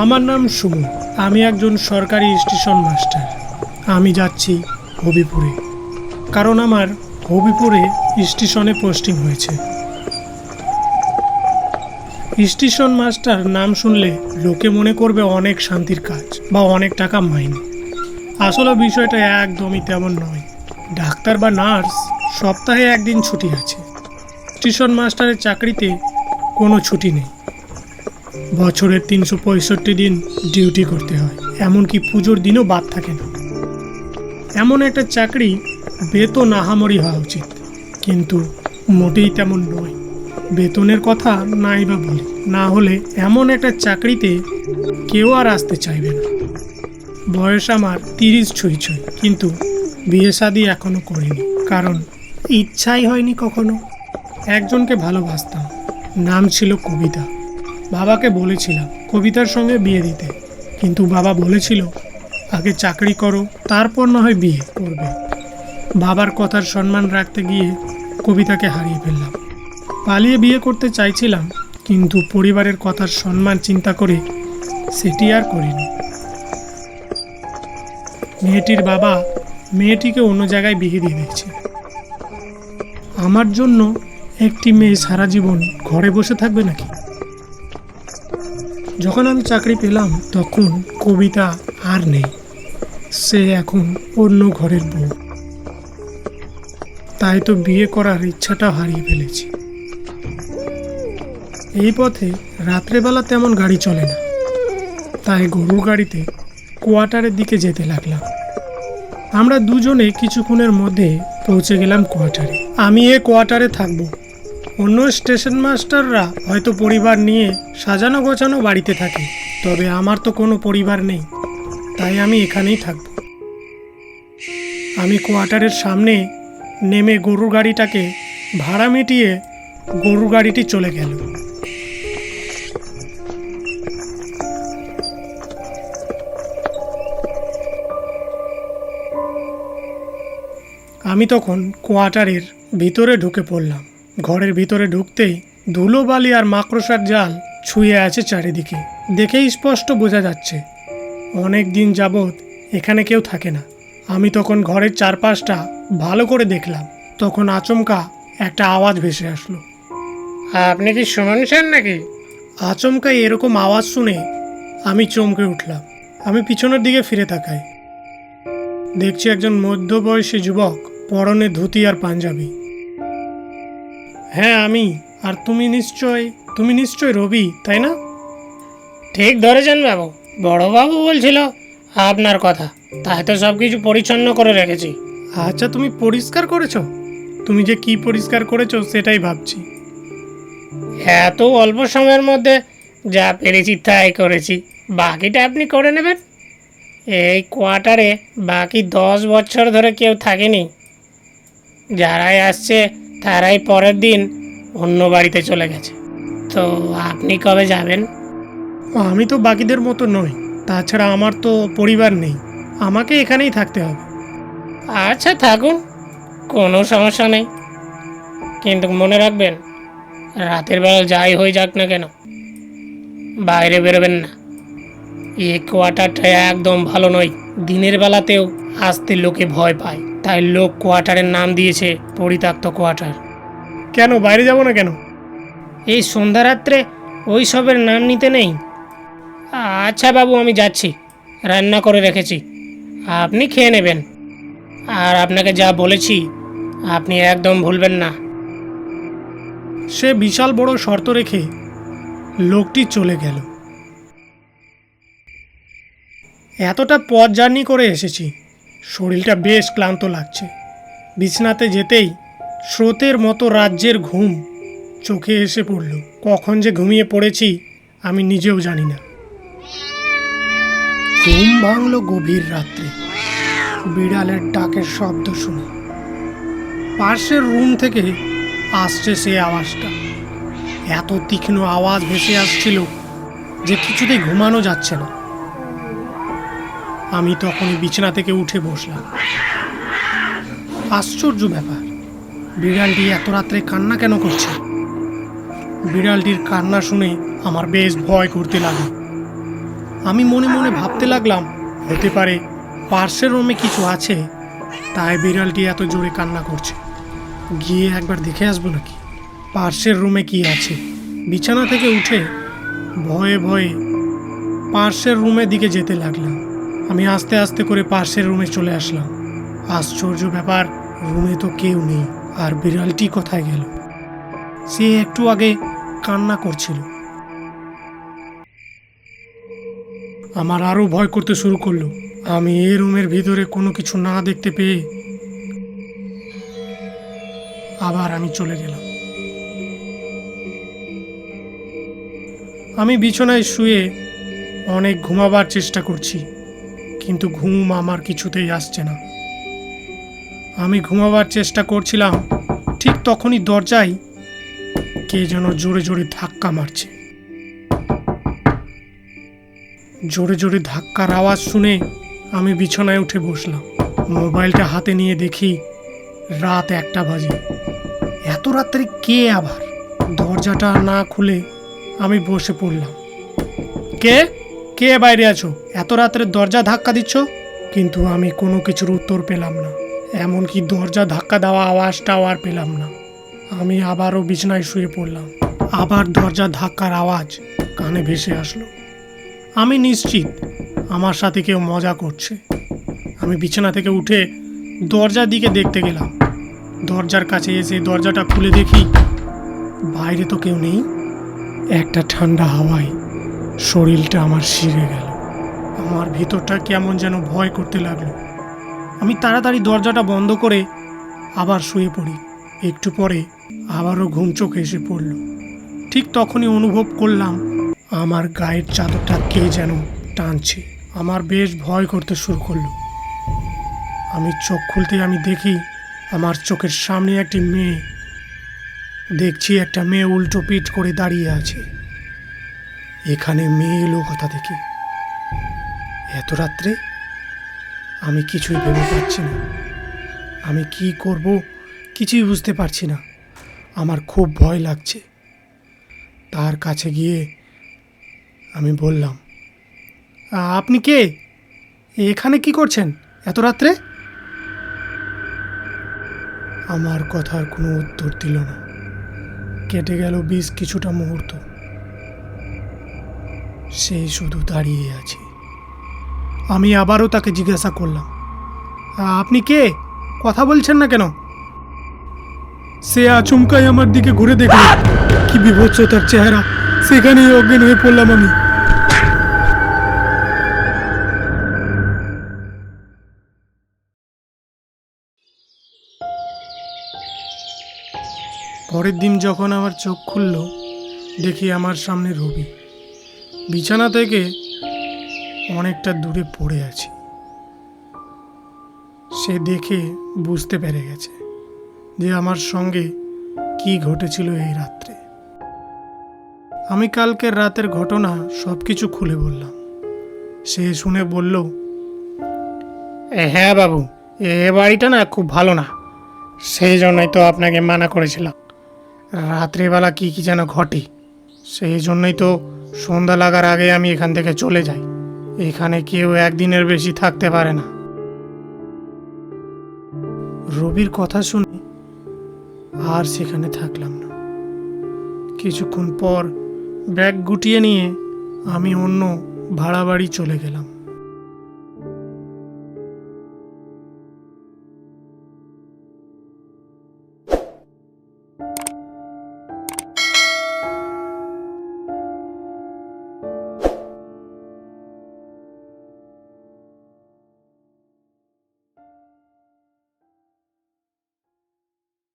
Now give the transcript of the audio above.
আমার নাম সুমন। আমি একজন সরকারি স্টেশন মাস্টার। আমি যাচ্ছি হবিপুরে, কারণ আমার হবিপুরে স্টেশনে পোস্টিং হয়েছে। স্টেশন মাস্টার নাম শুনলে লোকে মনে করবে অনেক শান্তির কাজ বা অনেক টাকা মাইনে। আসলে বিষয়টা একদমই তেমন নয়। ডাক্তার বা নার্স সপ্তাহে একদিন ছুটি আছে। স্টেশন মাস্টারের চাকরিতে কোনো ছুটি নেই। বছরের 365 দিন ডিউটি করতে হয়, এমনকি পুজোর দিনও বাদ থাকে না। এমন একটা চাকরি বেতন আহামরি হওয়া উচিত, কিন্তু মোটেই তেমন নয়। বেতনের কথা নাই বা বলি, না হলে এমন একটা চাকরিতে কেউ আর আসতে চাইবে না। বয়স আমার 30 ছুঁই ছুঁই, কিন্তু বিয়ে শাদি এখনো করিনি, কারণ ইচ্ছাই হয়নি কখনো। একজনকে ভালোবাসতাম, নাম ছিল কবিতা। বাবাকে বলেছিলাম কবিতার সঙ্গে বিয়ে দিতে, কিন্তু বাবা বলেছিল আগে চাকরি করো, তারপর না হয় বিয়ে করবে। বাবার কথার সম্মান রাখতে গিয়ে কবিতাকে হারিয়ে ফেললাম। পালিয়ে বিয়ে করতে চাইছিলাম, কিন্তু পরিবারের কথার সম্মান চিন্তা করে সেটি আর করিনি। মেয়েটির বাবা মেয়েটিকে অন্য জায়গায় বিয়ে দিয়ে দিয়েছে। আমার জন্য একটি মেয়ে সারা জীবন ঘরে বসে থাকবে নাকি? যখন আমি চাকরি পেলাম তখন কবিতা আর নেই। সে এখন অন্য ঘরের বউ। তাই তো বিয়ে করার ইচ্ছাটা হারিয়ে ফেলেছি। এই পথে রাত্রেবেলা তেমন গাড়ি চলে না, তাই গরুর গাড়িতে কোয়ার্টারের দিকে যেতে লাগলাম। আমরা দুজনে কিছুক্ষণের মধ্যে পৌঁছে গেলাম কোয়ার্টারে। আমি এ কোয়ার্টারে থাকবো। অন্য স্টেশন মাস্টাররা হয়তো পরিবার নিয়ে সাজানো গোছানো বাড়িতে থাকে, তবে আমার তো কোনো পরিবার নেই, তাই আমি এখানেই থাকব। আমি কোয়ার্টারের সামনে নেমে গরুর গাড়িটাকে ভাড়া মিটিয়ে গরুর গাড়িটি চলে গেল। আমি তখন কোয়ার্টারের ভিতরে ঢুকে পড়লাম। ঘরের ভিতরে ঢুকতেই ধুলোবালি আর মাকড়সার জাল ছুঁয়ে আছে চারিদিকে। দেখেই স্পষ্ট বোঝা যাচ্ছে অনেক দিন যাবৎ এখানে কেউ থাকে না। আমি তখন ঘরের চারপাশটা ভালো করে দেখলাম, তখন আচমকা একটা আওয়াজ ভেসে আসলো। আপনি কি সুমন সেন নাকি? আচমকা এরকম আওয়াজ শুনে আমি চমকে উঠলাম। আমি পিছনের দিকে ফিরে তাকাই। দেখছি একজন মধ্যবয়সী যুবক, পরনে ধুতি আর পাঞ্জাবি। হ্যাঁ আমি। আর তুমি নিশ্চয় রবি, তাই না? ঠিক ধরেছেন বাবু, বড়বাবু বলছিল আপনার কথা, তাই তো সব কিছু পরিচ্ছন্ন করে রেখেছি। আচ্ছা, তুমি পরিষ্কার করেছো? তুমি যে কি পরিষ্কার করেছো সেটাই ভাবছি। এত অল্প সময়ের মধ্যে যা পেরেছি তাই করেছি, বাকিটা আপনি করে নেবেন। এই কোয়ার্টারে বাকি 10 বছর ধরে কেউ থাকেনি। যারাই আসছে তারাই পরের দিন অন্য বাড়িতে চলে গেছে। তো আপনি কবে যাবেন? আমি তো বাকিদের মতো নই, তাছাড়া আমার তো পরিবার নেই, আমাকে এখানেই থাকতে হবে। আচ্ছা থাকুন, কোনো সমস্যা নেই, কিন্তু মনে রাখবেন রাতের বেলা যাই হয়ে যাক না কেন বাইরে বেরোবেন না। এই কোয়ার্টারটা একদম ভালো নয়। দিনের বেলাতেও আসতে লোকে ভয় পায়, তাই লোক কোয়ার্টারের নাম দিয়েছে পরিত্যক্ত কোয়ার্টার। কেন বাইরে যাব না কেন? এই সন্ধ্যা রাত্রে ওই সবের নাম নিতে নেই। আচ্ছা বাবু, আমি যাচ্ছি, রান্না করে রেখেছি, আপনি খেয়ে নেবেন। আর আপনাকে যা বলেছি আপনি একদম ভুলবেন না। সে বিশাল বড় শর্ত রেখে লোকটি চলে গেল। এতটা পথ জার্নি করে এসেছি, শরীরটা বেশ ক্লান্ত লাগছে। বিছানাতে যেতেই স্রোতের মতো রাজ্যের ঘুম চোখে এসে পড়ল। কখন যে ঘুমিয়ে পড়েছি আমি নিজেও জানি না। ঘুম ভাঙল গভীর রাত্রে বিড়ালের ডাকের শব্দ শুনে। পাশের রুম থেকে আসছে সে আওয়াজটা। এত তীক্ষ্ণ আওয়াজ ভেসে আসছিল যে কিছুতেই ঘুমানো যাচ্ছে না। আমি তখনই বিছানা থেকে উঠে বসলাম। আশ্চর্য ব্যাপার, বিড়ালটি এত রাত্রে কান্না কেন করছে? বিড়ালটির কান্না শুনে আমার বেশ ভয় করতে লাগলো। আমি মনে মনে ভাবতে লাগলাম, হতে পারে পার্শ্বের রুমে কিছু আছে, তাই বিড়ালটি এত জোরে কান্না করছে। গিয়ে একবার দেখে আসবো নাকি পার্শ্বের রুমে কি আছে। বিছানা থেকে উঠে ভয়ে ভয়ে পার্শ্বের রুমের দিকে যেতে লাগলাম। আমি আস্তে আস্তে করে পার্শ্বের রুমে চলে আসলাম। আশ্চর্য ব্যাপার, রুমে তো কেউ নেই। আর বিড়ালটি কোথায় গেল? সে একটু আগে কান্না করছিল। আমার আরো ভয় করতে শুরু করলো। আমি এই রুমের ভিতরে কোনো কিছু না দেখতে পেয়ে আবার আমি চলে গেলাম। আমি বিছানায় শুয়ে অনেক ঘুমাবার চেষ্টা করছি, কিন্তু ঘুম আমার কিছুতেই আসছে না। আমি ঘুমাবার চেষ্টা করছিলাম, ঠিক তখনই দরজায় কে যেন জোরে জোরে ধাক্কা মারছে। জোরে জোরে ধাক্কার আওয়াজ শুনে আমি বিছানায় উঠে বসলাম। মোবাইলটা হাতে নিয়ে দেখি রাত 1টা বাজে। এত রাত্রে কে আবার? দরজাটা না খুলে আমি বসে পড়লাম। কে কে বাইরে আছো? এত রাত্রে দরজা ধাক্কা দিচ্ছ? কিন্তু আমি কোনো কিছুর উত্তর পেলাম না। এমনকি দরজা ধাক্কা দেওয়া আওয়াজটাও আর পেলাম না। আমি আবারও বিছানায় শুয়ে পড়লাম। আবার দরজা ধাক্কার আওয়াজ কানে ভেসে আসলো। আমি নিশ্চিত আমার সাথে কেউ মজা করছে। আমি বিছানা থেকে উঠে দরজার দিকে দেখতে গেলাম। দরজার কাছে এসে দরজাটা খুলে দেখি বাইরে তো কেউ নেই। একটা ঠান্ডা হাওয়ায় শরীরটা আমার শিরে গেল। আমার ভিতরটা কেমন যেন ভয় করতে লাগলো। আমি তাড়াতাড়ি দরজাটা বন্ধ করে আবার শুয়ে পড়ি। একটু পরে আবারও ঘুম চোখে এসে পড়ল। ঠিক তখনই অনুভব করলাম আমার গায়ের চাদরটা কে যেন টানছে। আমার বেশ ভয় করতে শুরু করলো। আমি চোখ খুলতে আমি দেখি আমার চোখের সামনে একটি মেয়ে। দেখছি একটা মেয়ে উল্টো পিঠ করে দাঁড়িয়ে আছে। এখানে মেয়ে এলো কোথা থেকে এত রাত্রে? আমি কিছুই ভেবে পাচ্ছি না। আমি কি করব কিছুই বুঝতে পারছি না। আমার খুব ভয় লাগছে। তার কাছে গিয়ে আমি বললাম, আপনি কে? এখানে কি করছেন এত রাত্রে? আমার কথার কোনো উত্তর দিল না। কেটে গেল বেশ কিছুটা মুহূর্ত। সে শুধু দাঁড়িয়ে আছে। আমি আবারও তাকে জিজ্ঞাসা করলাম, আপনি কে? কথা বলছেন না কেন? সে আচমকাই আমার দিকে ঘুরে দেখল। কি বিভৎস তার চেহারা! সেখানেই অজ্ঞান হয়ে পড়লাম আমি। পরের দিন যখন আমার চোখ খুলল, দেখি আমার সামনে রবি বিছানা থেকে অনেকটা দূরে পড়ে আছে। সে দেখে বুঝতে পেরে গেছে যে আমার সঙ্গে কি ঘটেছিল এই রাত্রে। আমি কালকের রাতের ঘটনা সব কিছু খুলে বললাম। সে শুনে বলল, হ্যাঁ বাবু, এ বাড়িটা না খুব ভালো না, সেই জন্যই তো আপনাকে মানা করেছিলাম। রাত্রিবেলা কি কি যেন ঘটে, সেই জন্যই তো সন্ধ্যা লাগার আগে আমি এখান থেকে চলে যাই। এখানে কেউ একদিনের বেশি থাকতে পারে না। রবির কথা শুনে আর সেখানে থাকলাম না। কিছুক্ষণ পর ব্যাগ গুটিয়ে নিয়ে আমি অন্য ভাড়া বাড়ি চলে গেলাম।